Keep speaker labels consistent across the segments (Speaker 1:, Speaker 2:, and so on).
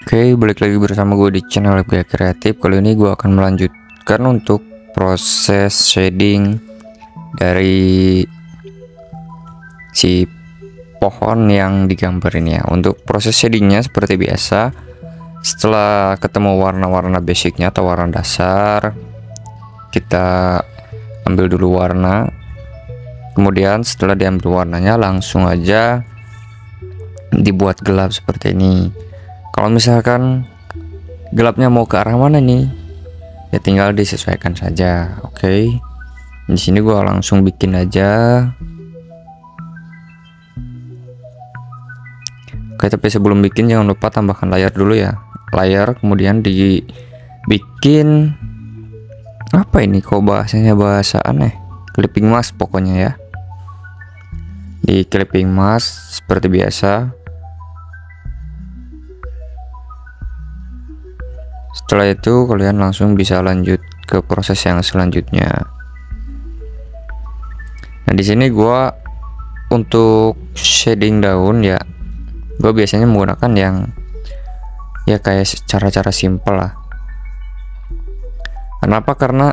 Speaker 1: Oke, balik lagi bersama gue di channel Gaya Kreatif. Kali ini gue akan melanjutkan untuk proses shading dari si pohon yang digambar ini ya. Untuk proses shadingnya seperti biasa, setelah ketemu warna-warna basicnya atau warna dasar, kita ambil dulu warna. Kemudian setelah diambil warnanya, langsung aja dibuat gelap seperti ini. Kalau misalkan gelapnya mau ke arah mana nih, ya tinggal disesuaikan saja. Oke, di sini gua langsung bikin aja. Oke, tapi sebelum bikin jangan lupa tambahkan layar dulu ya. Layar, kemudian dibikin apa ini? Kok bahasanya bahasa aneh? Clipping mask pokoknya ya. Di clipping mask seperti biasa. Setelah itu kalian langsung bisa lanjut ke proses yang selanjutnya. Nah, di sini gua untuk shading daun ya, gua biasanya menggunakan yang ya kayak cara-cara simple lah. Kenapa? Karena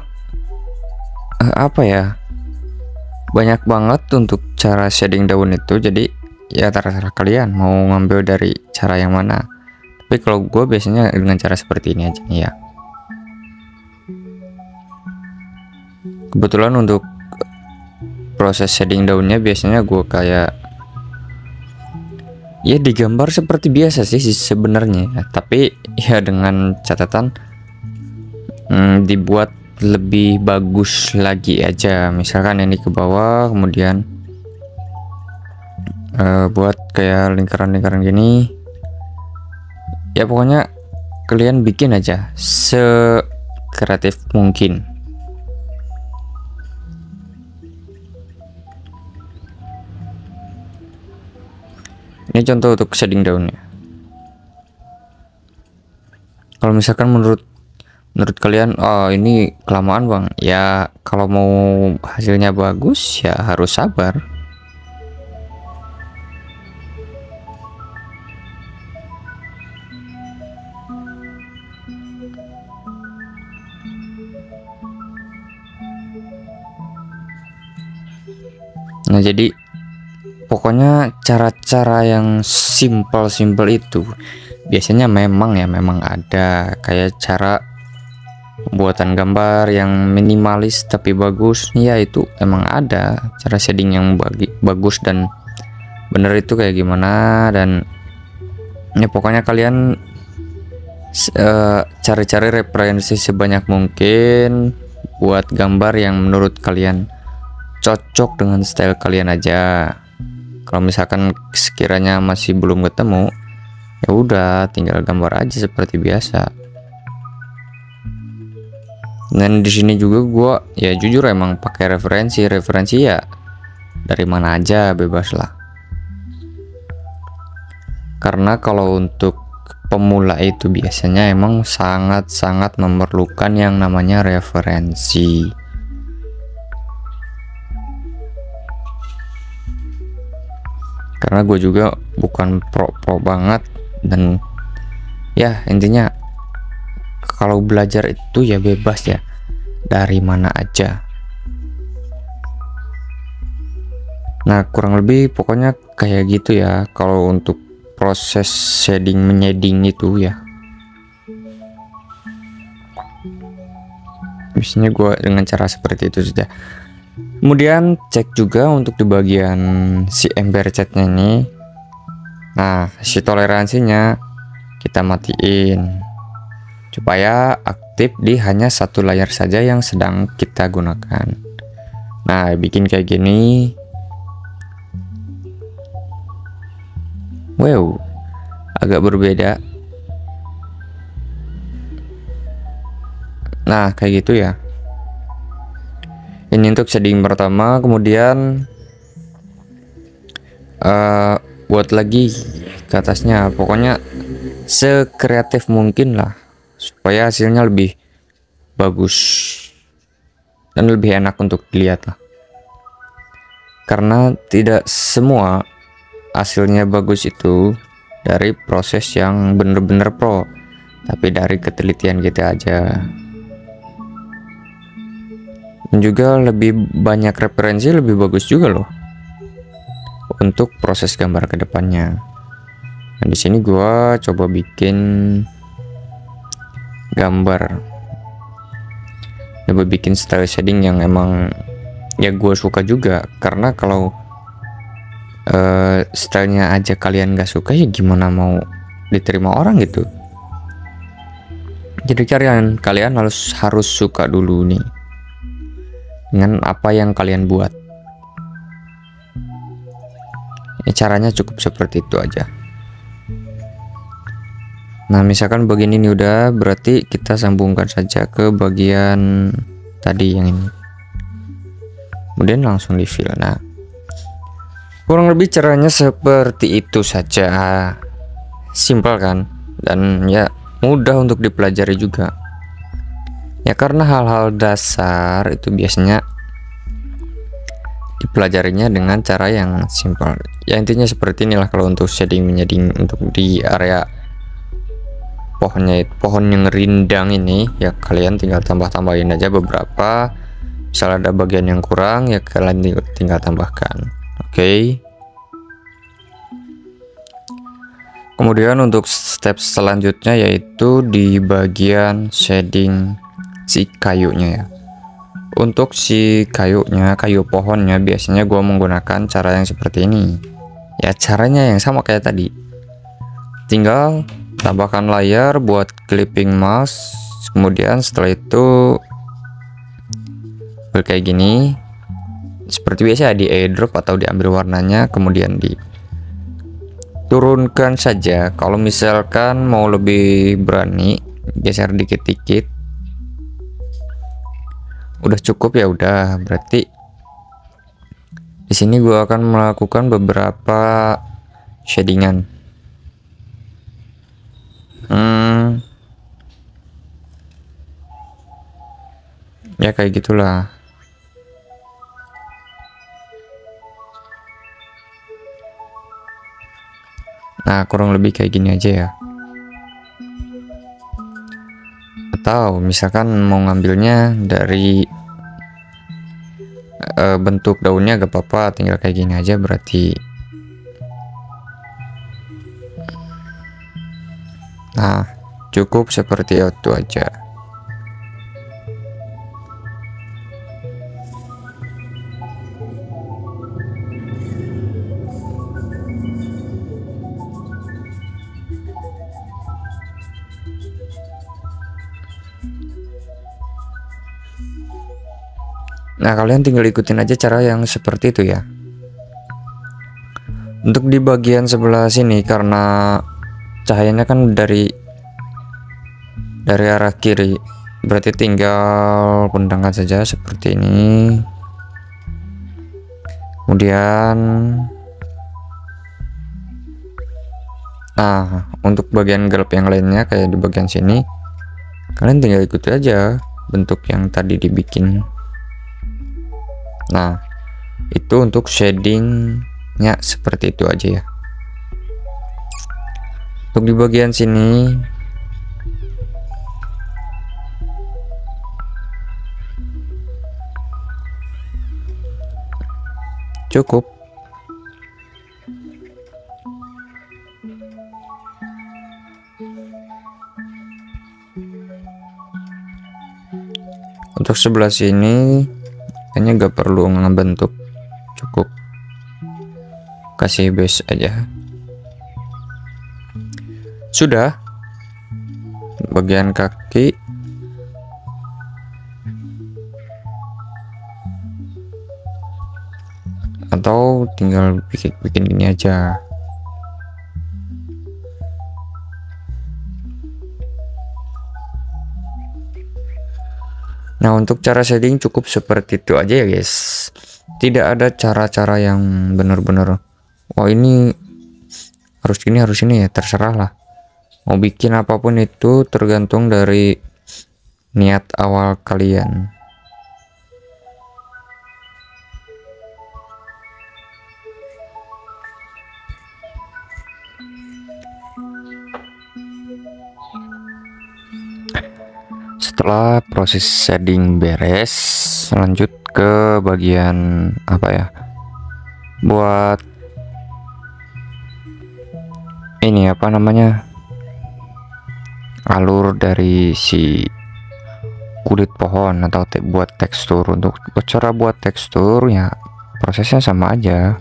Speaker 1: apa ya, banyak banget untuk cara shading daun itu, jadi ya terserah kalian mau ngambil dari cara yang mana. Tapi kalau gue biasanya dengan cara seperti ini aja nih ya. Kebetulan untuk proses shading daunnya biasanya gue kayak ya digambar seperti biasa sih sebenarnya ya. Tapi ya dengan catatan dibuat lebih bagus lagi aja. Misalkan ini ke bawah, kemudian buat kayak lingkaran-lingkaran gini. Ya pokoknya kalian bikin aja sekreatif mungkin. Ini contoh untuk shading daunnya. Kalau misalkan menurut kalian, oh ini kelamaan bang, ya kalau mau hasilnya bagus ya harus sabar. Nah, jadi pokoknya cara-cara yang simple itu biasanya memang ada, kayak cara pembuatan gambar yang minimalis tapi bagus ya, itu emang ada cara shading yang bagus dan bener itu kayak gimana. Dan ya pokoknya kalian cari-cari referensi sebanyak mungkin buat gambar yang menurut kalian cocok dengan style kalian aja. Kalau misalkan sekiranya masih belum ketemu, ya udah tinggal gambar aja seperti biasa. Dan di sini juga gua ya jujur emang pakai referensi ya dari mana aja, bebas lah. Karena kalau untuk pemula itu biasanya emang sangat-sangat memerlukan yang namanya referensi. Karena gue juga bukan pro banget, dan ya intinya kalau belajar itu ya bebas ya dari mana aja. Nah, kurang lebih pokoknya kayak gitu ya kalau untuk proses shading menyading itu ya. Biasanya gue dengan cara seperti itu sudah. Kemudian cek juga untuk di bagian si ember catnya nih. Nah, si toleransinya kita matiin supaya aktif di hanya satu layar saja yang sedang kita gunakan. Nah, bikin kayak gini. Wow, agak berbeda. Nah, kayak gitu ya. Ini untuk shading pertama. Kemudian buat lagi ke atasnya, pokoknya sekreatif mungkin lah supaya hasilnya lebih bagus dan lebih enak untuk dilihat lah. Karena tidak semua hasilnya bagus itu dari proses yang bener-bener pro, tapi dari ketelitian kita aja. Dan juga lebih banyak referensi, lebih bagus juga loh untuk proses gambar kedepannya. Nah, di sini gua coba bikin gambar, coba bikin style shading yang emang ya gue suka juga, karena kalau stylenya aja kalian gak suka, ya gimana mau diterima orang gitu. Jadi kalian harus suka dulu nih dengan apa yang kalian buat. Ya, caranya cukup seperti itu aja. Nah, misalkan begini nih udah, berarti kita sambungkan saja ke bagian tadi yang ini, kemudian langsung di fill. Nah, kurang lebih caranya seperti itu saja, simpel kan, dan ya mudah untuk dipelajari juga ya, karena hal-hal dasar itu biasanya dipelajarinya dengan cara yang simpel ya. Intinya seperti inilah kalau untuk shading untuk di area pohonnya, pohon yang rindang ini ya, kalian tinggal tambahin aja beberapa. Misal ada bagian yang kurang ya kalian tinggal tambahkan. Oke. Kemudian untuk step selanjutnya yaitu di bagian shading si kayunya ya. Untuk si kayunya, kayu pohonnya, biasanya gua menggunakan cara yang seperti ini ya. Caranya yang sama kayak tadi, tinggal tambahkan layar buat clipping mask, kemudian setelah itu kayak gini seperti biasa di airdrop atau diambil warnanya, kemudian diturunkan saja. Kalau misalkan mau lebih berani, geser dikit-dikit, udah cukup ya udah. Berarti di sini gua akan melakukan beberapa shadingan. Ya kayak gitulah. Nah, kurang lebih kayak gini aja ya. Atau misalkan mau ngambilnya dari bentuk daunnya gak apa-apa, tinggal kayak gini aja. Berarti nah cukup seperti itu aja. Nah, kalian tinggal ikutin aja cara yang seperti itu ya. Untuk di bagian sebelah sini, karena cahayanya kan dari arah kiri, berarti tinggal pendangkan saja seperti ini. Kemudian nah, untuk bagian gelap yang lainnya kayak di bagian sini, kalian tinggal ikuti aja bentuk yang tadi dibikin. Nah, itu untuk shadingnya seperti itu aja ya. Untuk di bagian sini cukup. Untuk sebelah sini kayaknya gak perlu ngebentuk, cukup kasih base aja. Sudah. Bagian kaki atau tinggal bikin gini aja. Nah, untuk cara shading cukup seperti itu aja ya guys. Tidak ada cara-cara yang benar-benar wah ini harus ini ya, terserah lah. Mau bikin apapun itu tergantung dari niat awal kalian. Setelah proses shading beres, lanjut ke bagian apa ya, buat ini apa namanya, alur dari si kulit pohon atau buat tekstur. Untuk cara buat tekstur ya prosesnya sama aja.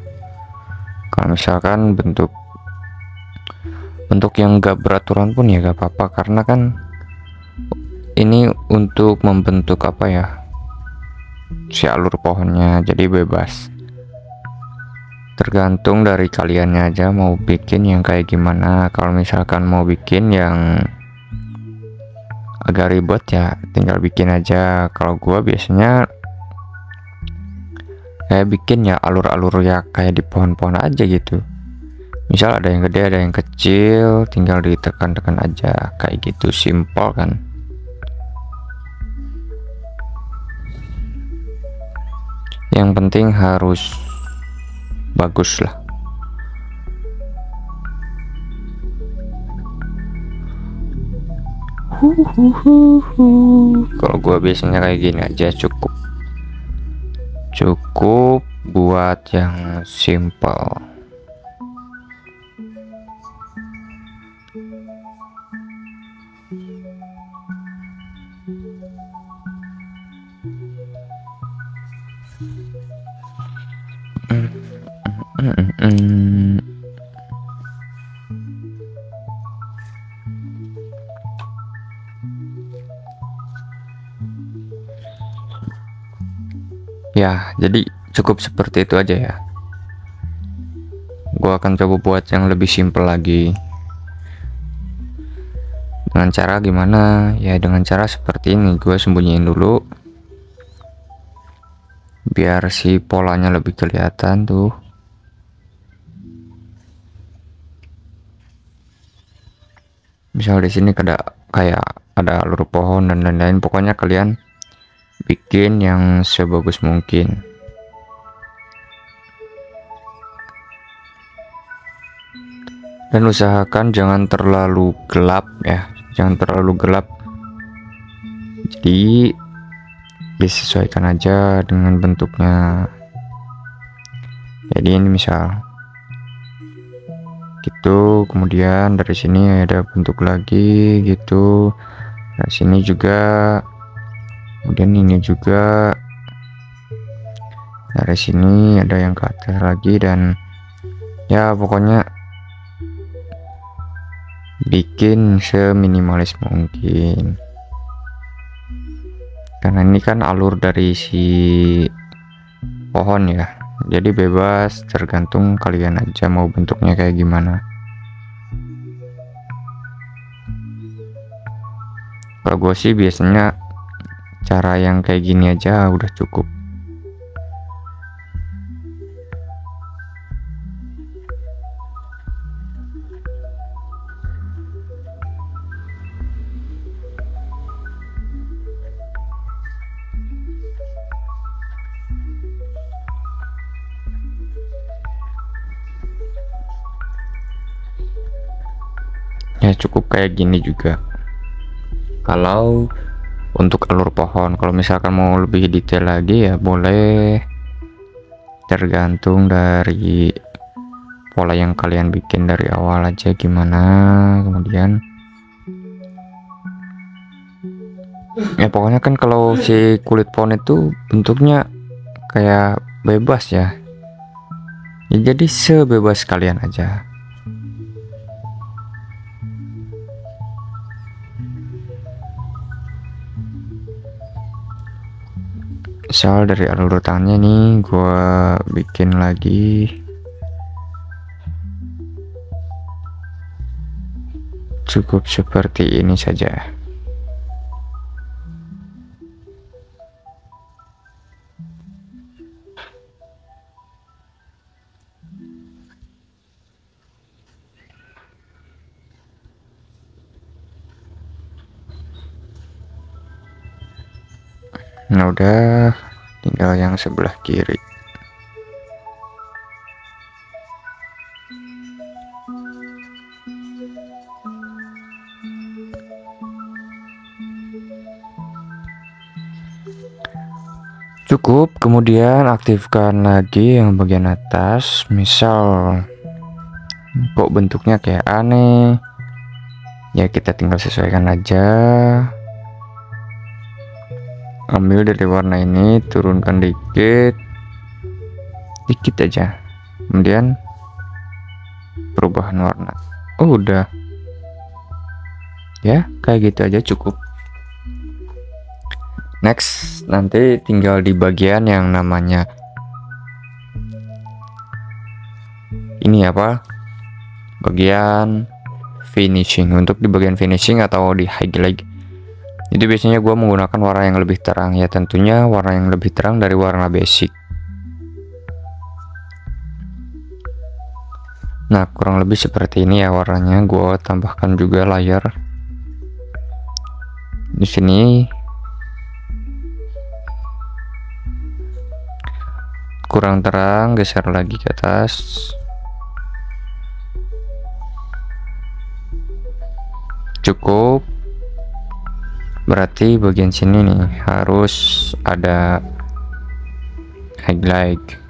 Speaker 1: Kalau misalkan bentuk yang gak beraturan pun ya gak apa-apa, karena kan ini untuk membentuk apa ya, si alur pohonnya, jadi bebas, tergantung dari kaliannya aja mau bikin yang kayak gimana. Kalau misalkan mau bikin yang agak ribet ya tinggal bikin aja. Kalau gua biasanya kayak bikin ya alur-alur ya kayak di pohon-pohon aja gitu. Misal ada yang gede ada yang kecil, tinggal ditekan-tekan aja kayak gitu, simpel kan. Yang penting harus bagus lah. Kalau gua biasanya kayak gini aja, cukup buat yang simple. Ya, jadi cukup seperti itu aja ya. Gua akan coba buat yang lebih simple lagi. Dengan cara gimana? Ya dengan cara seperti ini. Gua sembunyiin dulu biar si polanya lebih kelihatan tuh. Misal di sini kayak ada alur pohon dan lain-lain. Pokoknya kalian bikin yang sebagus mungkin. Dan usahakan jangan terlalu gelap ya, jangan terlalu gelap. Jadi disesuaikan aja dengan bentuknya. Jadi ini misal gitu, kemudian dari sini ada bentuk lagi gitu, dari sini juga, kemudian ini juga, dari sini ada yang ke atas lagi, dan ya pokoknya bikin seminimalis mungkin, karena ini kan alur dari si pohon ya, jadi bebas, tergantung kalian aja mau bentuknya kayak gimana. Kalau gue sih biasanya cara yang kayak gini aja udah cukup. Ya cukup kayak gini juga kalau untuk alur pohon. Kalau misalkan mau lebih detail lagi ya boleh, tergantung dari pola yang kalian bikin dari awal aja gimana. Kemudian ya pokoknya kan kalau si kulit pohon itu bentuknya kayak bebas ya, jadi sebebas kalian aja. Misal dari alur tangannya nih gua bikin lagi cukup seperti ini saja. Nah udah, tinggal yang sebelah kiri. Cukup, kemudian aktifkan lagi yang bagian atas. Misal kok bentuknya kayak aneh, ya kita tinggal sesuaikan aja. Ambil dari warna ini, turunkan dikit aja, kemudian perubahan warna. Oh, udah ya, kayak gitu aja cukup. Next, nanti tinggal di bagian yang namanya ini apa, bagian finishing. Untuk di bagian finishing atau di highlight itu biasanya gue menggunakan warna yang lebih terang, ya tentunya warna yang lebih terang dari warna basic. Nah, kurang lebih seperti ini ya warnanya. Gue tambahkan juga layar di sini. Kurang terang, geser lagi ke atas. Cukup. Berarti bagian sini nih harus ada highlight.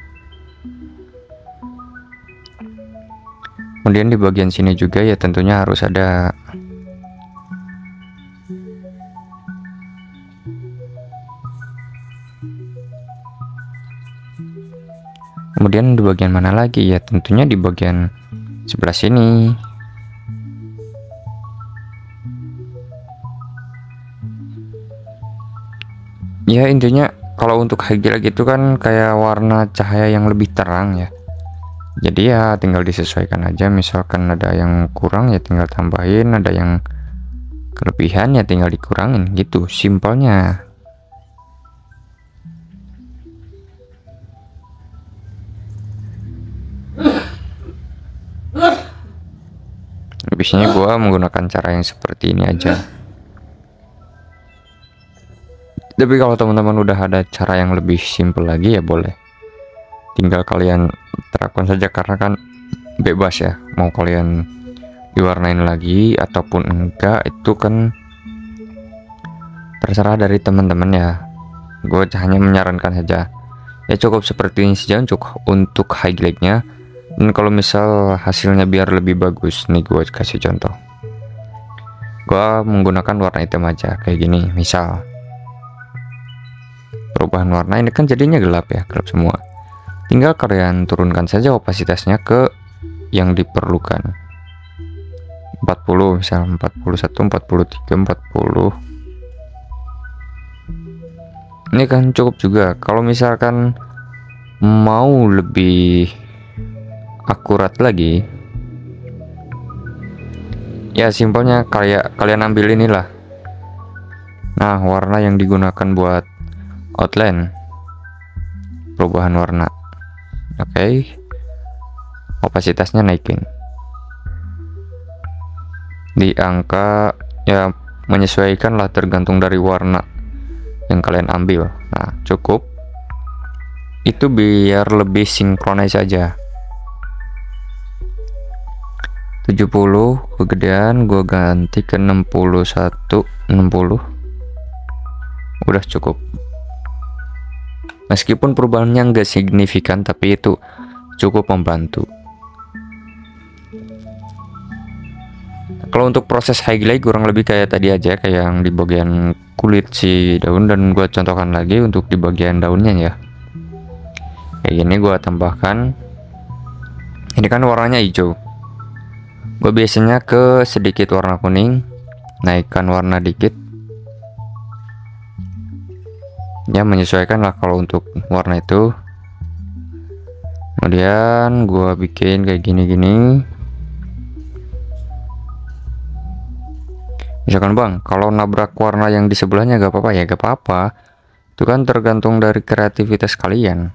Speaker 1: Kemudian di bagian sini juga ya tentunya harus ada. Kemudian di bagian mana lagi ya, tentunya di bagian sebelah sini. Ya intinya kalau untuk highlight gitu kan kayak warna cahaya yang lebih terang ya. Jadi ya tinggal disesuaikan aja, misalkan ada yang kurang ya tinggal tambahin, ada yang kelebihan ya tinggal dikurangin gitu simpelnya. Biasanya gua menggunakan cara yang seperti ini aja. Tapi kalau teman-teman udah ada cara yang lebih simple lagi ya boleh, tinggal kalian terapkan saja, karena kan bebas ya, mau kalian diwarnain lagi ataupun enggak itu kan terserah dari teman-teman ya. Gue hanya menyarankan saja ya, cukup seperti ini saja untuk highlightnya. Dan kalau misal hasilnya biar lebih bagus nih, gue kasih contoh. Gue menggunakan warna hitam aja kayak gini. Misal perubahan warna ini kan jadinya gelap ya, gelap semua. Tinggal kalian turunkan saja opasitasnya ke yang diperlukan. 40 misal, 41, 43, 40. Ini kan cukup juga. Kalau misalkan mau lebih akurat lagi ya simpelnya kayak kalian ambil inilah. Nah, warna yang digunakan buat outline, perubahan warna. Oke. Opasitasnya naikin di angka ya, menyesuaikan lah tergantung dari warna yang kalian ambil. Nah, cukup itu biar lebih sinkronis aja. 70 kegedean, gue ganti ke 61, 60. Udah cukup. Meskipun perubahannya nggak signifikan, tapi itu cukup membantu. Kalau untuk proses highlight kurang lebih kayak tadi aja, kayak yang di bagian kulit si daun, dan gue contohkan lagi untuk di bagian daunnya ya. Kayak gini gue tambahkan. Ini kan warnanya hijau. Gue biasanya ke sedikit warna kuning, naikkan warna dikit. Ya menyesuaikan lah kalau untuk warna itu. Kemudian gue bikin kayak gini-gini. Misalkan bang, kalau nabrak warna yang di sebelahnya gak apa-apa ya, gak apa-apa. Itu kan tergantung dari kreativitas kalian.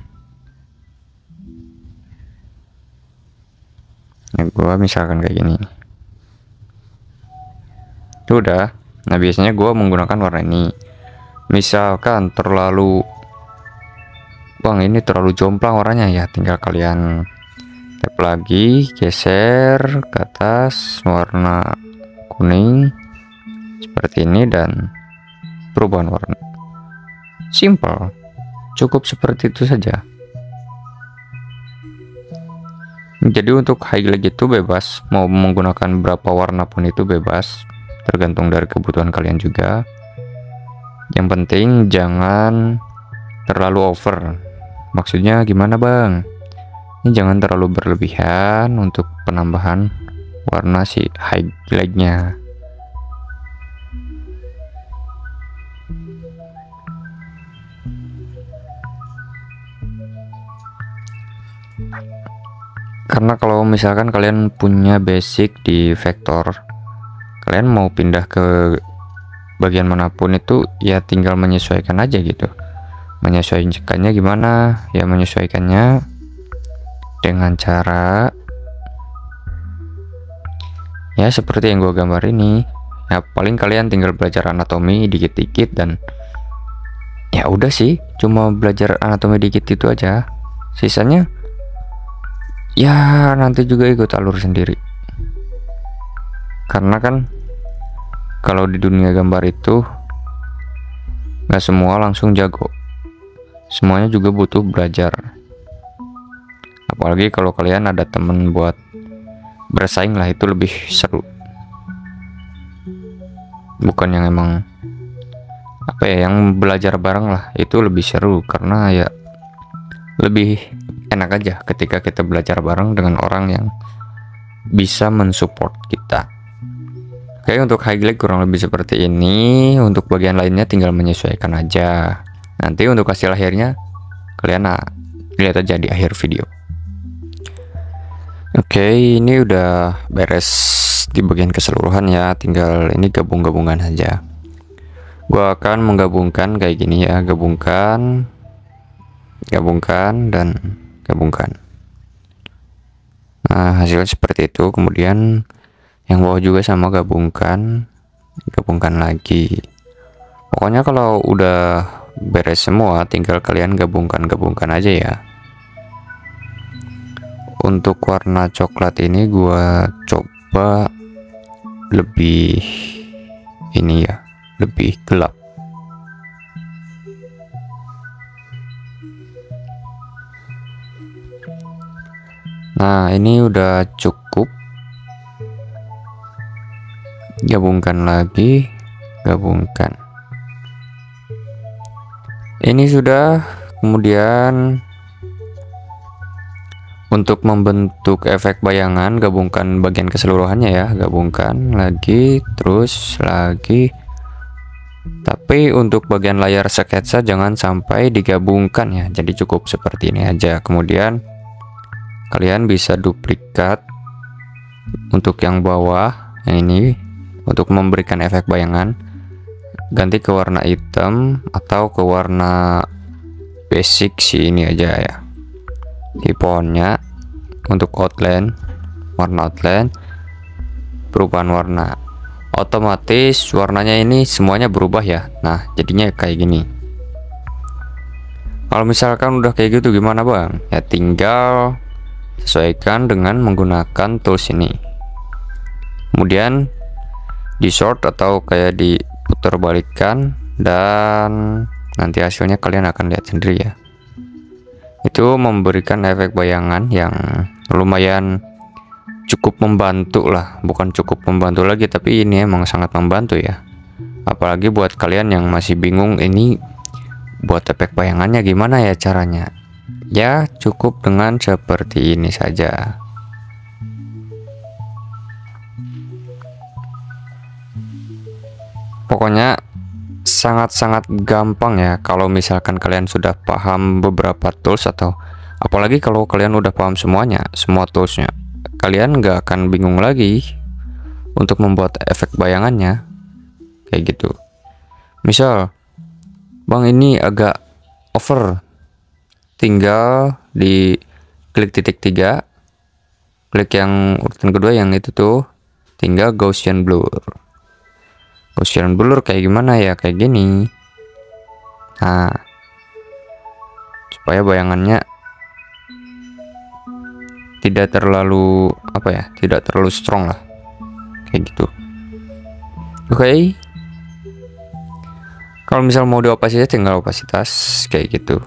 Speaker 1: Nah, gua misalkan kayak gini. Itu udah. Nah, biasanya gua menggunakan warna ini. Misalkan terlalu, bang ini terlalu jomplang warnanya ya, tinggal kalian tap lagi, geser ke atas warna kuning seperti ini dan perubahan warna. Simple. Cukup seperti itu saja. Jadi untuk highlight itu bebas, mau menggunakan berapa warna pun itu bebas, tergantung dari kebutuhan kalian juga. Yang penting jangan terlalu over. Maksudnya gimana bang? Ini jangan terlalu berlebihan untuk penambahan warna si highlightnya. Karena kalau misalkan kalian punya basic di vektor, kalian mau pindah ke bagian manapun itu ya tinggal menyesuaikan aja gitu. Menyesuaikannya gimana? Ya menyesuaikannya dengan cara ya seperti yang gue gambar ini. Ya paling kalian tinggal belajar anatomi dikit-dikit dan ya udah sih, cuma belajar anatomi dikit itu aja. Sisanya ya nanti juga ikut alur sendiri. Karena kan kalau di dunia gambar itu nggak semua langsung jago, semuanya juga butuh belajar. Apalagi kalau kalian ada temen buat bersaing lah, itu lebih seru. Bukan yang emang apa ya, yang belajar bareng lah, itu lebih seru karena ya lebih enak aja ketika kita belajar bareng dengan orang yang bisa mensupport kita. Oke, untuk highlight kurang lebih seperti ini. Untuk bagian lainnya tinggal menyesuaikan aja. Nanti untuk hasil akhirnya kalian lihat aja di akhir video. Oke, ini udah beres di bagian keseluruhan ya. Tinggal ini gabung-gabungan aja. Gua akan menggabungkan kayak gini ya, gabungkan dan gabungkan. Nah, hasilnya seperti itu. Kemudian yang bawah juga sama, gabungkan lagi. Pokoknya kalau udah beres semua tinggal kalian gabungkan aja ya. Untuk warna coklat ini gua coba lebih ini ya, lebih gelap. Nah, ini udah cukup. Gabungkan lagi, gabungkan. Ini sudah. Kemudian untuk membentuk efek bayangan, gabungkan bagian keseluruhannya ya, gabungkan lagi, terus lagi. Tapi untuk bagian layar sketsa jangan sampai digabungkan ya, jadi cukup seperti ini aja. Kemudian kalian bisa duplikat untuk yang bawah, yang ini untuk memberikan efek bayangan, ganti ke warna hitam atau ke warna basic sih ini aja ya. Di pohonnya untuk outline, warna outline, perubahan warna, otomatis warnanya ini semuanya berubah ya. Nah, jadinya kayak gini. Kalau misalkan udah kayak gitu gimana bang? Ya tinggal sesuaikan dengan menggunakan tools ini. Kemudian di short atau kayak diputar balikan, dan nanti hasilnya kalian akan lihat sendiri ya. Itu memberikan efek bayangan yang lumayan cukup membantu lah, bukan cukup membantu lagi, tapi ini emang sangat membantu ya. Apalagi buat kalian yang masih bingung ini buat efek bayangannya gimana ya caranya. Ya cukup dengan seperti ini saja. Pokoknya sangat-sangat gampang ya kalau misalkan kalian sudah paham beberapa tools, atau apalagi kalau kalian udah paham semuanya, semua toolsnya, kalian nggak akan bingung lagi untuk membuat efek bayangannya kayak gitu. Misal bang ini agak over, tinggal di klik titik 3, klik yang urutan kedua yang itu tuh, tinggal Gaussian blur. Gaussian blur kayak gimana ya, kayak gini. Nah, supaya bayangannya tidak terlalu apa ya, tidak terlalu strong lah, kayak gitu. Oke. Kalau misal mau di opasitas tinggal opasitas kayak gitu.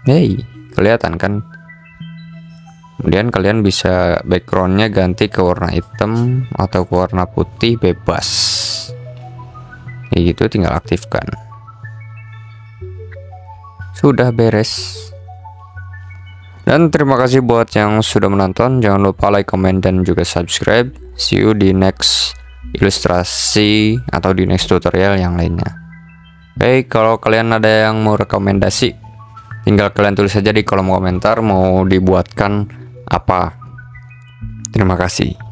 Speaker 1: Hey, kelihatan kan? Kemudian kalian bisa backgroundnya ganti ke warna hitam atau ke warna putih, bebas. Kayak gitu, tinggal aktifkan. Sudah beres. Dan terima kasih buat yang sudah menonton. Jangan lupa like, comment, dan juga subscribe. See you di next ilustrasi atau di next tutorial yang lainnya. Baik, kalau kalian ada yang mau rekomendasi, tinggal kalian tulis saja di kolom komentar mau dibuatkan apa. Terima kasih.